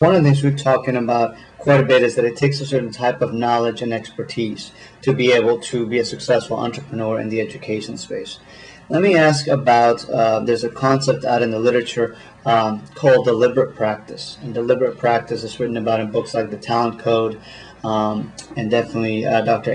One of the things we're talking about quite a bit is that it takes a certain type of knowledge and expertise to be able to be a successful entrepreneur in the education space. Let me ask about there's a concept out in the literature called deliberate practice. And deliberate practice is written about in books like The Talent Code, and definitely Dr.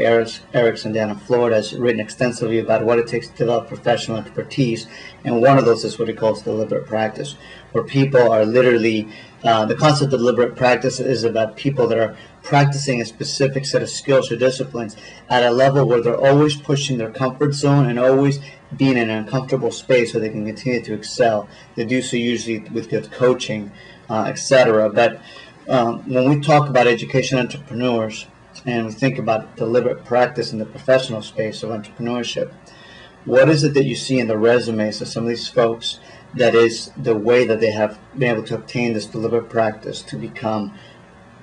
Erickson down in Florida has written extensively about what it takes to develop professional expertise. And one of those is what he calls deliberate practice, where people are literally, the concept of deliberate practice is about people that are practicing a specific set of skills or disciplines at a level where they're always pushing their comfort zone and always being in an uncomfortable space so they can continue to excel. They do so usually with good coaching, etc. But when we talk about education entrepreneurs and we think about deliberate practice in the professional space of entrepreneurship, what is it that you see in the resumes of some of these folks that is the way that they have been able to obtain this deliberate practice to become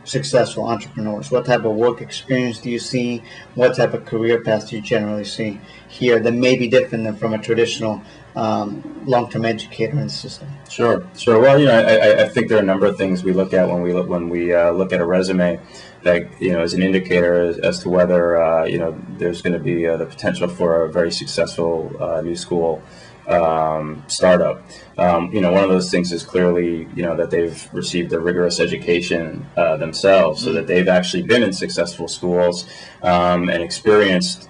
successful entrepreneurs? What type of work experience do you see? What type of career path do you generally see here that may be different than from a traditional long-term educator in the system? Sure. Well, I think there are a number of things we look at when we look at a resume that is an indicator as to whether there's going to be the potential for a very successful new school startup. One of those things is clearly that they've received a rigorous education themselves, so that they've actually been in successful schools and experienced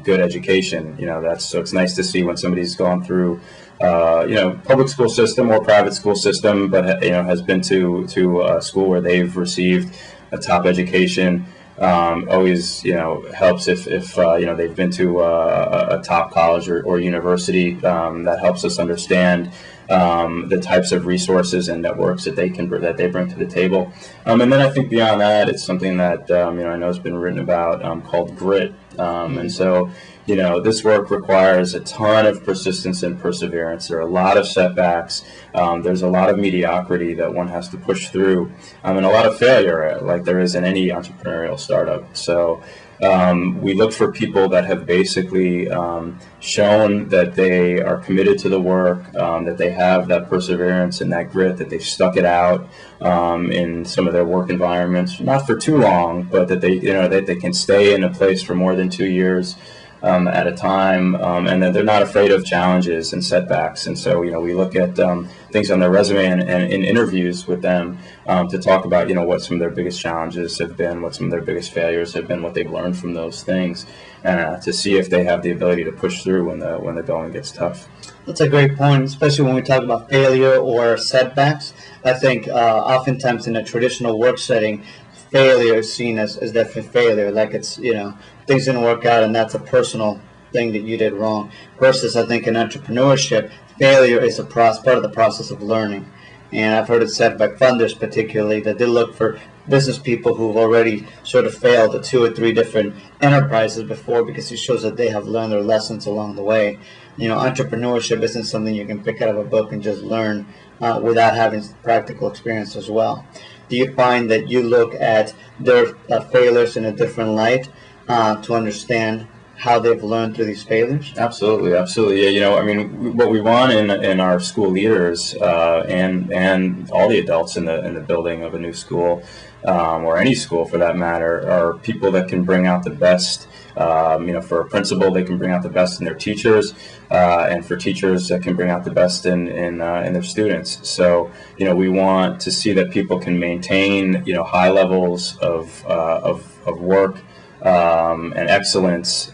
good education. So it's nice to see when somebody's gone through public school system or private school system, but has been to a school where they've received a top education. Always helps if they've been to a top college or university. That helps us understand the types of resources and networks that they bring to the table. And then I think beyond that, it's something that I know has been written about called grit. And so this work requires a ton of persistence and perseverance. There are a lot of setbacks. There's a lot of mediocrity that one has to push through, and a lot of failure, like there is in any entrepreneurial startup. So we look for people that have basically shown that they are committed to the work, that they have that perseverance and that grit, that they've stuck it out in some of their work environments, not for too long, but that they can stay in a place for more than 2 years at a time, and that they're not afraid of challenges and setbacks. And so, we look at things on their resume and in interviews with them to talk about, what some of their biggest challenges have been, what some of their biggest failures have been, what they've learned from those things, and to see if they have the ability to push through when the going gets tough. That's a great point, especially when we talk about failure or setbacks. I think oftentimes in a traditional work setting, failure is seen as definitely failure, like it's things didn't work out and that's a personal thing that you did wrong, versus I think in entrepreneurship, failure is part of the process of learning. And I've heard it said by funders particularly that they look for business people who've already sort of failed at 2 or 3 different enterprises before, because it shows that they have learned their lessons along the way. Entrepreneurship isn't something you can pick out of a book and just learn without having practical experience as well. Do you find that you look at their failures in a different light to understand how they've learned through these failures? Absolutely. Yeah, what we want in our school leaders and all the adults in the building of a new school, or any school for that matter, are people that can bring out the best. For a principal, they can bring out the best in their teachers, and for teachers, that can bring out the best in their students. So, we want to see that people can maintain, high levels of work and excellence,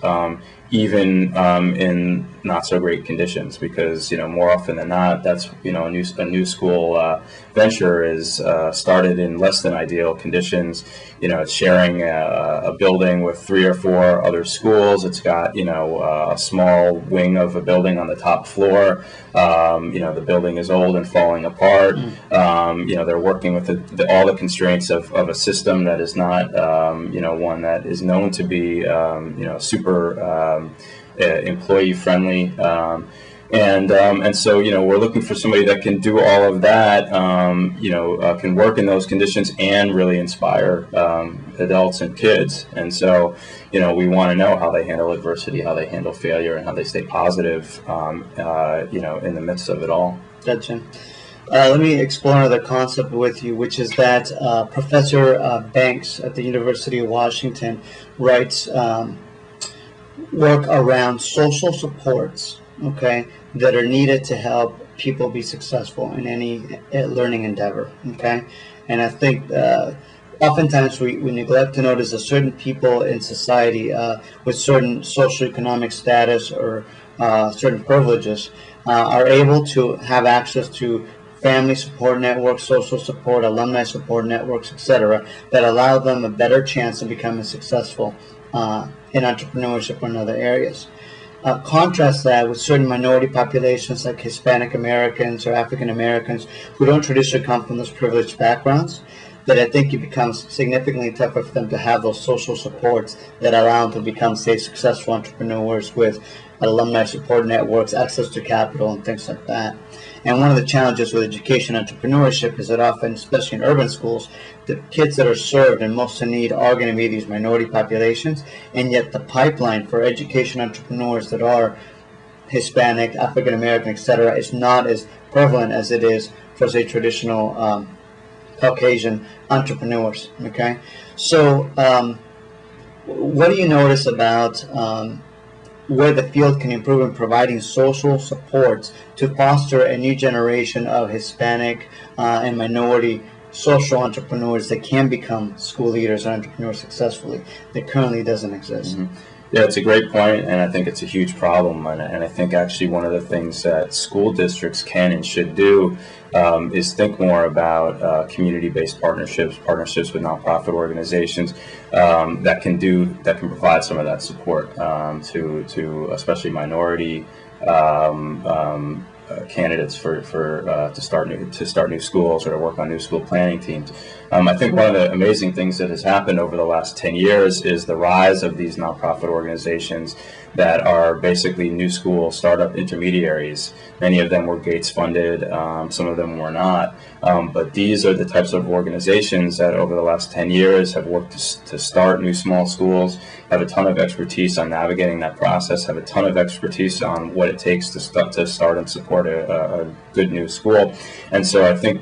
even in not so great conditions, because more often than not, that's a new school venture is started in less than ideal conditions. It's sharing a building with 3 or 4 other schools. It's got a small wing of a building on the top floor. The building is old and falling apart. They're working with all the constraints of a system that is not one that is known to be super employee friendly, and so we're looking for somebody that can do all of that, can work in those conditions and really inspire adults and kids. And so we want to know how they handle adversity, how they handle failure, and how they stay positive in the midst of it all. Gotcha. Let me explore another concept with you, which is that Professor Banks at the University of Washington writes work around social supports, okay, that are needed to help people be successful in any learning endeavor, okay? And I think oftentimes we neglect to notice that certain people in society with certain socioeconomic status or certain privileges are able to have access to family support networks, social support, alumni support networks, etc., that allow them a better chance of becoming successful in entrepreneurship or in other areas. Contrast that with certain minority populations like Hispanic Americans or African Americans who don't traditionally come from those privileged backgrounds, that I think it becomes significantly tougher for them to have those social supports that allow them to become, say, successful entrepreneurs with alumni support networks, access to capital, and things like that. And one of the challenges with education entrepreneurship is that often, especially in urban schools, the kids that are served and most in need are going to be these minority populations, and yet the pipeline for education entrepreneurs that are Hispanic, African American, etc., is not as prevalent as it is for, say, traditional Caucasian entrepreneurs. Okay, so what do you notice about where the field can improve in providing social supports to foster a new generation of Hispanic and minority social entrepreneurs that can become school leaders and entrepreneurs successfully that currently doesn't exist? Mm-hmm. Yeah, it's a great point, and I think it's a huge problem. And I think actually one of the things that school districts can and should do is think more about community-based partnerships with nonprofit organizations that can provide some of that support to especially minority candidates to start new schools or to work on new school planning teams. I think one of the amazing things that has happened over the last 10 years is the rise of these nonprofit organizations that are basically new school startup intermediaries. Many of them were Gates funded, some of them were not. But these are the types of organizations that over the last 10 years have worked to start new small schools, have a ton of expertise on navigating that process, have a ton of expertise on what it takes to start and support a good new school. And so I think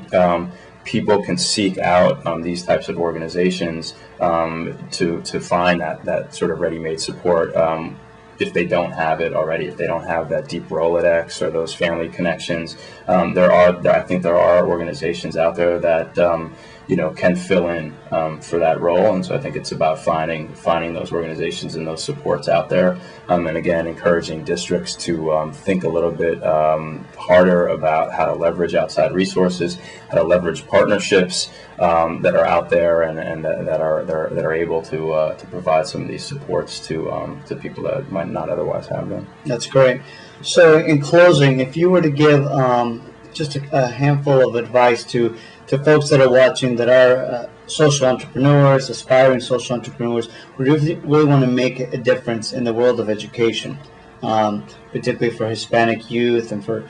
people can seek out these types of organizations to find that sort of ready-made support if they don't have it already, if they don't have that deep Rolodex or those family connections. I think there are organizations out there that can fill in for that role, and so I think it's about finding those organizations and those supports out there, and again encouraging districts to think a little bit harder about how to leverage outside resources, how to leverage partnerships that are out there and that are able to provide some of these supports to people that might not otherwise have them. That's great. So in closing, if you were to give just a handful of advice to folks that are watching that are social entrepreneurs, aspiring social entrepreneurs, who really want to make a difference in the world of education, particularly for Hispanic youth and for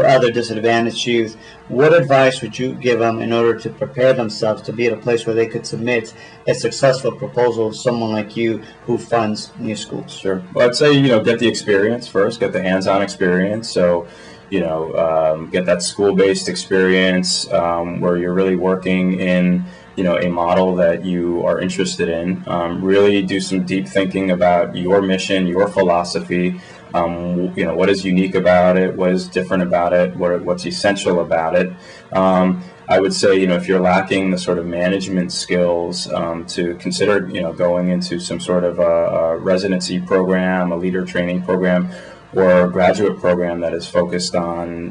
other disadvantaged youth, what advice would you give them in order to prepare themselves to be at a place where they could submit a successful proposal to someone like you who funds new schools? Sure. Well, I'd say get the experience first, get the hands-on experience. So get that school-based experience where you're really working in a model that you are interested in. Really do some deep thinking about your mission, your philosophy. What is unique about it? What is different about it? What's essential about it? I would say, if you're lacking the sort of management skills, to consider, going into some sort of a residency program, a leader training program, or a graduate program that is focused on,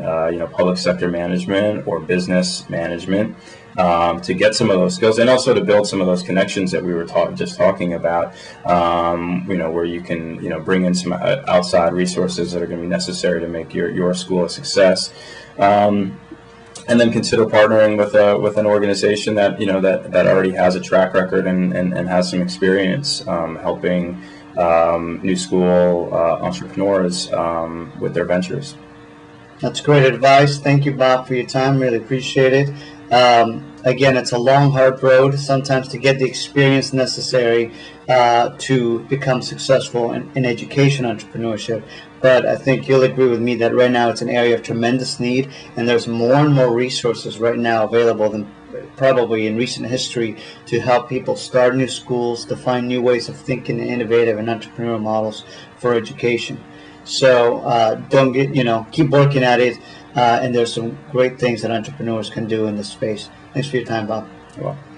public sector management or business management, to get some of those skills and also to build some of those connections that we were just talking about, where you can, bring in some outside resources that are going to be necessary to make your school a success. And then consider partnering with an organization that that already has a track record and has some experience helping new school entrepreneurs with their ventures. That's great advice. Thank you, Bob, for your time. Really appreciate it. Again, it's a long, hard road sometimes to get the experience necessary to become successful in education entrepreneurship. But I think you'll agree with me that right now it's an area of tremendous need, and there's more and more resources right now available than probably in recent history to help people start new schools, to find new ways of thinking and innovative and entrepreneurial models for education. So don't get, keep working at it, and there's some great things that entrepreneurs can do in this space. Thanks for your time, Bob. You're welcome.